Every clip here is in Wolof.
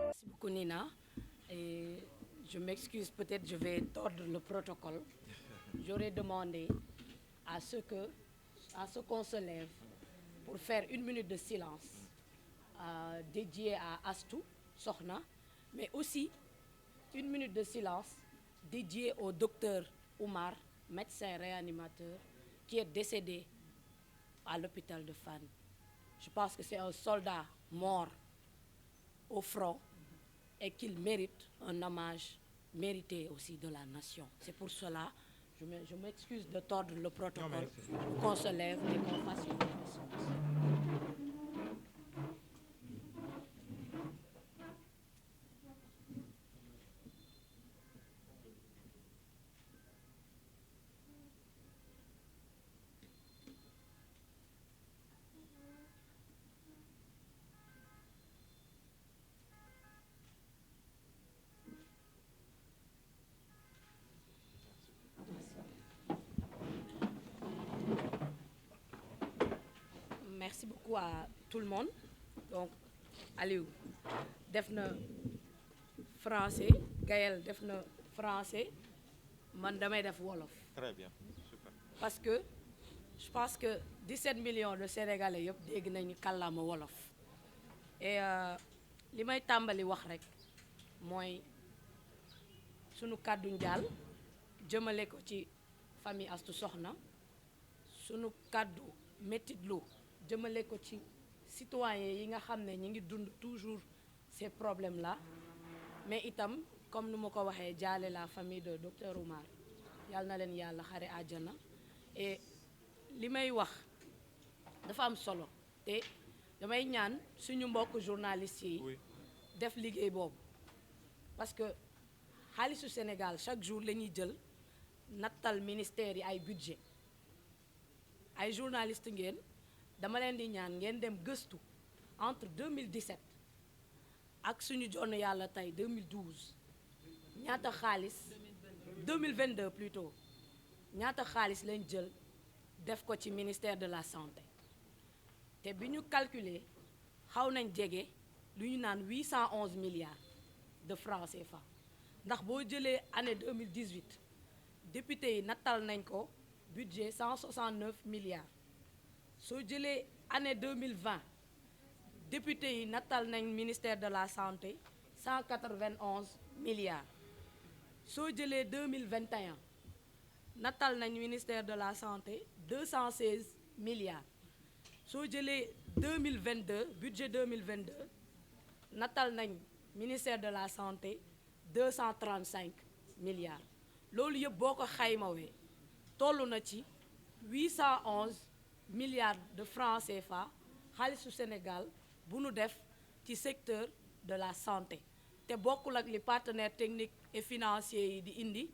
Merci beaucoup Nina. Et je m'excuse, peut-être je vais tordre le protocole. J'aurais demandé à ce qu'on se lève pour faire une minute de silence dédiée à Astou Sokhna, mais aussi une minute de silence dédiée au docteur Oumar, médecin réanimateur, qui est décédé à l'hôpital de Fann. Je pense que c'est un soldat mort au front et qu'il mérite un hommage mérité aussi de la nation. C'est pour cela je m'excuse de tordre le protocole, qu'on se lève et qu'on fasse une question. Merci beaucoup à tout le monde. Donc, Aliou def na français, Gaël def na français, man damay def wolof. Très bien, super. Parce que je pense que 17 millions de Sénégalais yëpp dégg nañu kàllaama wolof. Et li may tàmbali wax rek mooy sunu kàddu njaal jëmale ko ci famille Astou Sokhna, sunu kàddu métitlu jëmale ko ci citoyens yi nga xam ne ñi ngi dund toujours ces problèmes là, mais itam comme nu ma ko waxee jaale la famille de docteur Oumar, yàlla na leen yàlla xare àjjana. Et li may wax dafa am solo te damay ñaan suñu mbokk journalistes yi def liggéey boobu, parce que xaalisu Sénégal chaque jour la ñuy jël nattal ministère yi ay budget. Ay journalistes ngeen, dama leen di ñaan ngeen dem gëstu entre 2017 ak suñu jonn yàlla tey 2012 ñaata xaalis 2022 plutôt ñaata xaalis lañ jël def ko ci ministère de la santé. te bi ñu calculer xaw nañ jege lu ñu naan 811 milliards de francs CFA, ndax boo jëlee année 2018 député yi nattal nañ ko budget 169 milliards. soo jëlee année 2020 député yi nattal nañ ministère de la santé 191 milliards. soo jëlee 2021 nattal nañ ministère de la santé 216 milliards. soo jëlee 2022 budget 2022 nattal nañ ministère de la santé 235 milliards. loolu yëpp boo ko xaymawee toll na ci 811 milliards de francs CFA xaalisu Sénégal bu nu def ci secteur de la santé, te bokkul ak li partenaires techniques et financiers yi di indi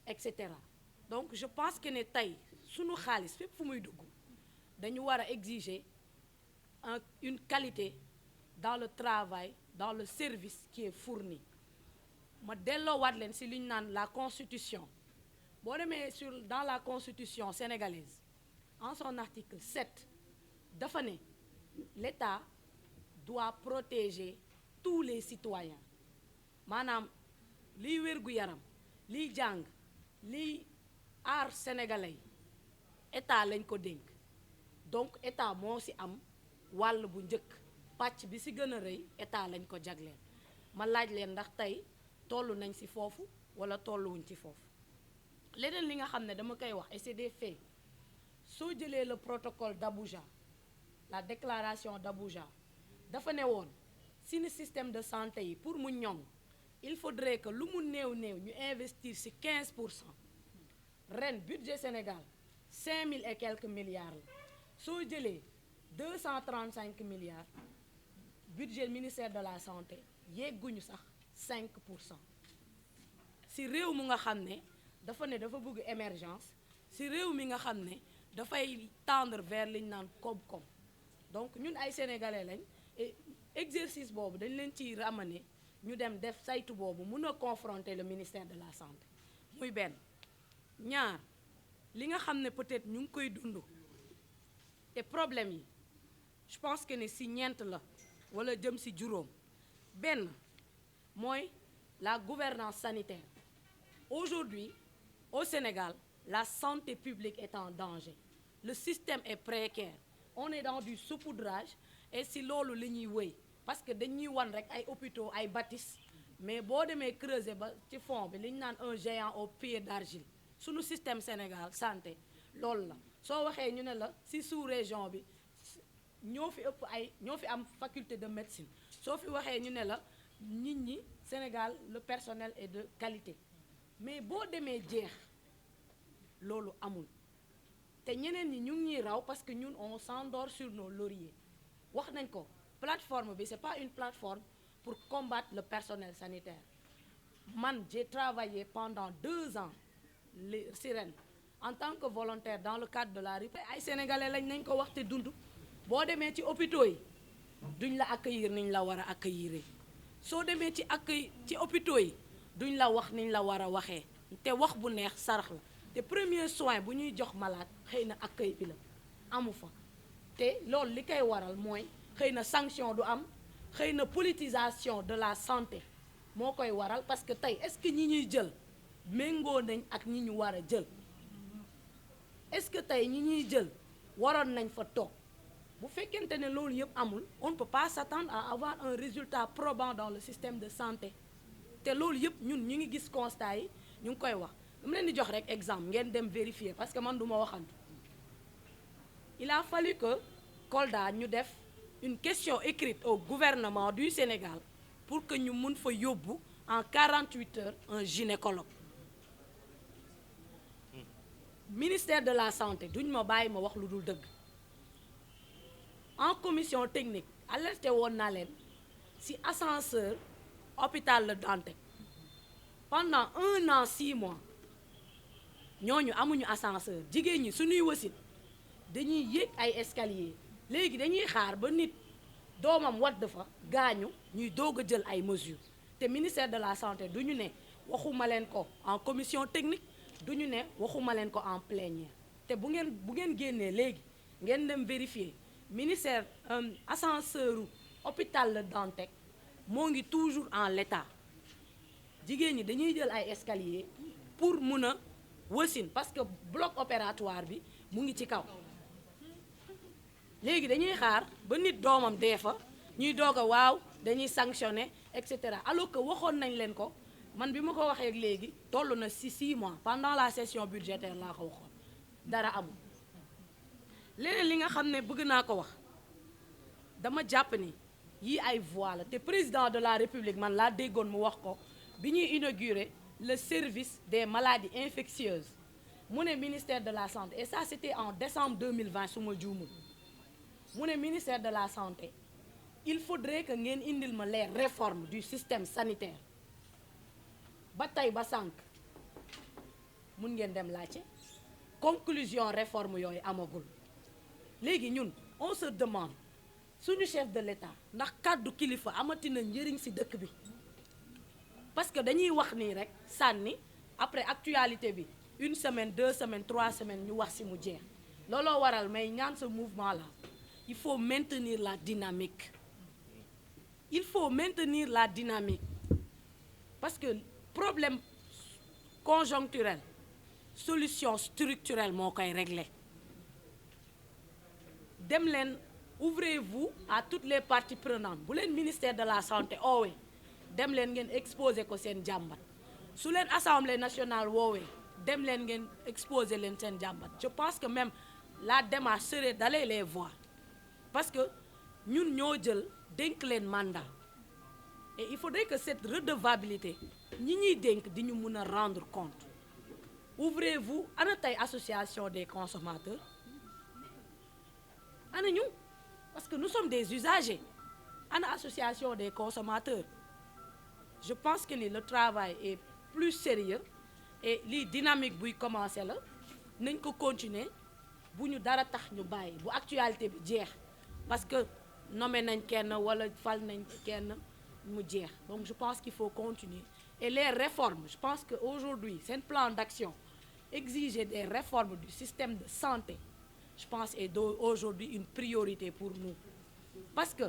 et cetera. Donc je pense que ne tey sunu xaalis fépp fu muy dugg dañu war a exiger une qualité dans le travail, dans le service qui est fourni. ma delloowaat leen si li ñu naan la constitution. boo demee dans la constitution sénégalaise en son article 7 dafa ne l'État doit protéger tous les citoyens, maanaam liy wér-gu-yaram, liy jàng, liy aar sénégalais État lañ ko dénk. donc État moo ci am wàll bu njëkk, pàcc bi ci gën a rëy État lañ ko jagleel. ma laaj leen ndax tey tollu nañ ci foofu walla tolluwuñ ci foofu. leneen li nga xam ne dama koy wax et c'est des faits, soo jëlee le protocole d'Abuja, la déclaration d'Abuja, dafa ne woon suñu système de santé yi pour mu ñoŋ il faudrait que lu mu néew ñu investir ci 15%. ren budget Sénégal 5000 et quelques milliards la. soo jëlee 235 milliards budget ministère de la santé yegguñu sax 5%. ci réew mu nga xam ne dafa bëgg émergence, ci réew mi nga xam ne dafay tendre vers li ñu naan koom-koom. donc ñun ay sénégalais lañ et exercice boobu dañ leen ciy ramener ñu dem def saytu boobu mun a confronter le ministère de la santé muy benn. ñaar li nga xam ne peut-être ñu ngi koy dund te problème yi je pense que ne si ñeent la wala jëm si juróom benn mooy la gouvernance sanitaire. Aujourd'hui au Sénégal la santé publique est en danger, le système est précaire, on est dans du saupoudrage et si loolu li ñuy wëy parce que dañuy wan rek ay hôpitaux ay bâtisses mais boo demee creuser ba ci fond bi li ñu naan un géant au pied d'argile sunu système Sénégal santé loolu la. soo waxee ñu ne la si sous-région bi ñoo fi ëpp ay ñoo fi am faculté de médecine, soo fi waxee ñu ne la nit ñi Sénégal le personnel est de qualité, mais boo demee jeex loolu amul te ñeneen ñi ñu ngi ñuy raw parce que ñun on s'endort sur nos lauriers. wax nañ ko plateforme bi c'est pas une plateforme pour combattre le personnel sanitaire. Man j'ai travaillé pendant 2 ans les Sirènes en tant que volontaire dans le cadre de la RIP. ay sénégalais lañ nañ ko wax te dund boo demee ci hôpitaux yi duñ la accueillir niñ la war a accueillir, soo demee ci accueil ci hôpitaux yi duñ la wax niñ la war a waxee te wax bu neex sarax la te premier soin bu ñuy jox malade xëy na accueil bi la amu fa te loolu li koy waral mooy xëy na sanction du am, xëy na politisation de la santé moo koy waral parce que tey est-ce que ñi ñuy jël méngoo nañ ak ñi ñu war a jël, est-ce que tey ñi ñuy jël waroon nañ fa toog. bu fekkente ne loolu yëpp amul on ne peut pas s'attendre à avoir un résultat probant dans le système de santé te loolu yëpp ñun ñu ngi gis constat yi ñu ngi koy wax. dama leen di jox rek exemple ngeen dem vérifier parce que man du ma waxantu. il a fallu que Kolda ñu def une question écrite au gouvernement du Sénégal pour que ñu mun fa yóbbu en 48 heures un gynécologue. ministère de la santé duñ ma bàyyi ma wax lu dul dëgg. en commission technique alerté woon naa leen ci ascenseur hôpital Le Dantec pendant 1 an 6 mois ñooñu amuñu ascenseur. jigéen ñi suñuy wasit dañuy yéeg ay escalier léegi dañuy xaar ba nit doomam wadd fa gaañu ñuy doog a jël ay mesures te ministère de la santé du ñu ne waxuma leen ko en commission technique du ñu ne waxuma leen ko en plénière te bu ngeen génnee léegi ngeen dem vérifier ministère ascenseur hôpital Le Dantec moo ngi toujours en l'état. jigéen ñi dañuy jël ay escalier pour mun a wasin parce que bloc opératoire bi mu ngi ci kaw léegi dañuy xaar ba nit doomam dee fa ñuy doog a waaw dañuy sanctionner et cetera alors que waxoon nañ leen ko man bi ma ko waxee léegi toll na ci 6 mois pendant la session budgétaire laa ko waxoon dara amul. leneen li nga xam ne bëgg naa ko wax dama jàpp ni yii ay voix la te président de la république man laa déggoon mu wax ko bi ñuy inaugurer le service des maladies infectieuses mu ne ministère de la santé et ça c'était en décembre 2020 su ma juumul mu ne ministère de la santé il faudrait que ngeen indil ma les réformes du système sanitaire. ba tey ba sànq mun ngeen dem laajte conclusion réforme yooyu amagul. léegi ñun on se demande suñu chef de l'État ndax kàddu kilifa amati na njëriñ ci dëkk bi parce que dañuy wax nii rek sànni après actualité bi 1 semaine 2 semaines 3 semaines ñu wax ci mu jeex. looloo waral may ñaan ce mouvement là il faut maintenir la dynamique. il faut maintenir la dynamique parce que problème conjoncturel solution structurelle moo koy régler. dem leen ouvrez-vous à toutes les parties prenantes bu leen ministère de la santé oowee dem leen ngeen exposer ko seen jàmbat su leen assemblée nationale woowee dem leen ngeen exposer leen seen jàmbat. je pense que même la démarche serait d'aller les voir parce que ñun ñoo jël dénk leen mandat et il faudrait que cette redevabilité ñi ñuy dénk di ñu mun a rendre compte. ouvrez-vous ana tey association des consommateurs ana ñu parce que nous sommes des usagers ana association des consommateurs. je pense que le travail est plus sérieux et lii dynamique buy commencer la nañ ko continuer bu ñu dara tax ñu bàyyi bu actualité bi jeex parce que nommé nañ kenn wala fal nañ kenn mu jeex. donc je pense qu'il faut continuer et les réformes je pense que aujourd'hui seen plan d'action exiger des réformes du système de santé, je pense, est aujourd'hui une priorité pour nous. Parce que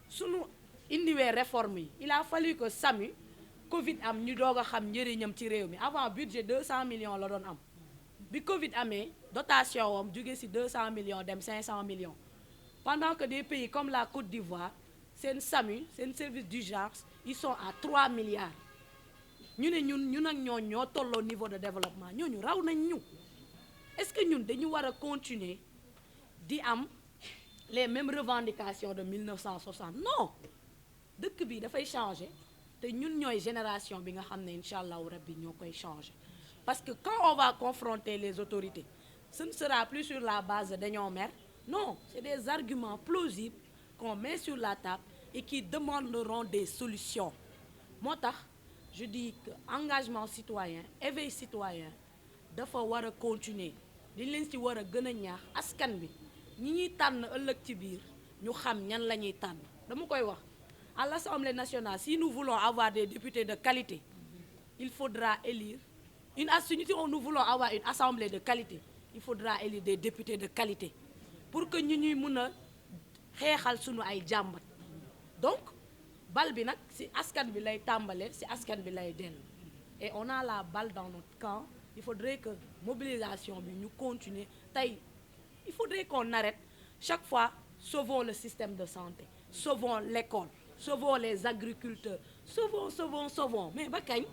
suñu indiwee réforme yi il a fallu que SAMU Covid am ñu doog a xam njëriñam ci réew mi. Avant budget 200 millions la doon am bi Covid amee dotation wam jóge ci 200 millions dem 500 millions pendant que des pays comme la Côte d'Ivoire seen SAMU seen service d'urgence ils sont à 3 milliards. ñu ne ñun ak ñoo tolloo niveau de développement ñooñu raw nañ ñu. Est-ce que ñun dañu war a continuer di am les mêmes revendications de 1960? Non, dëkk bi dafay changer te ñun ñooy génération bi nga xam ne incha allahu rabbi ñoo koy changer. Parce que quand on va confronter les autorités ce ne sera plus sur la base de dañoo mer. Non, c'est des arguments plausibles qu'on met sur la table et qui demanderont des solutions. Moo tax je dis que engagement citoyen éveil citoyen dafa war a continuer. Li leen ci war a gën a ñaax askan bi ñi ñuy tànn ëllëg ci biir ñu xam ñan la ñuy tànn. Dama koy wax à l'Assemblée nationale si nous voulons avoir des députés de qualité il faudra élire si nous voulons avoir une assemblée de qualité il faudra élire des députés de qualité pour que ñu ñuy mën a xeexal sunu ay jàmbat. Donc bal bi nag ci askan bi lay tàmbale ci askan bi lay dellu et on a la balle dans notre camp. Il faudrait que mobilisation bi ñu continuer tey il faudrait qu'on arrête chaque fois sauvons le système de santé sauvons l'école sauvons les agriculteurs sauvons mais ba kañ.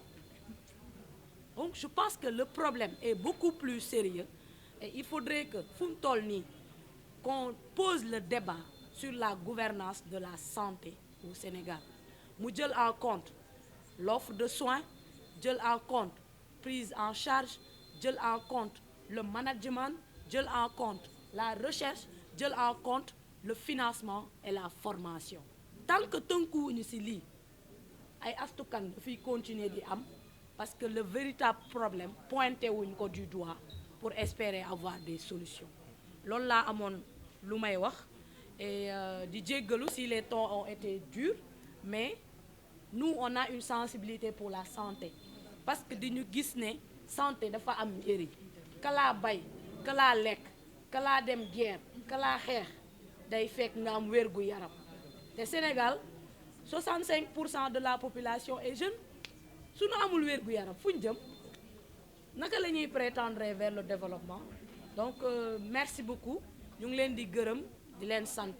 Donc je pense que le problème est beaucoup plus sérieux et il faudrait que fu mu toll nii qu'on pose le débat sur la gouvernance de la santé au Sénégal mu jël en compte l'offre de soins jël en compte prise en charge jël en compte le management jël en compte la recherche jël en compte le financement et la formation. Tant que tënkuwuñu ci lii ay astukan dafay continuer di am parce que le véritable problème pointé wuñ ko du doigt pour espérer avoir des solutions. Loolu laa amoon lu may wax et di jéggalu si les tons ont été durs mais nous on a une sensibilité pour la santé. Parce que dañu gis ne santé dafa am njëriñ kalaa bay kalaa lekk kalaa dem guerre kalaa xeex day fekk nga am wérgu yaram te Sénégal 65% de la population est jeune su ñu amul wérgu yaram fu ñu jëm naka la ñuy prétendre vers le développement. Donc merci beaucoup ñu ngi leen di gërëm di leen sant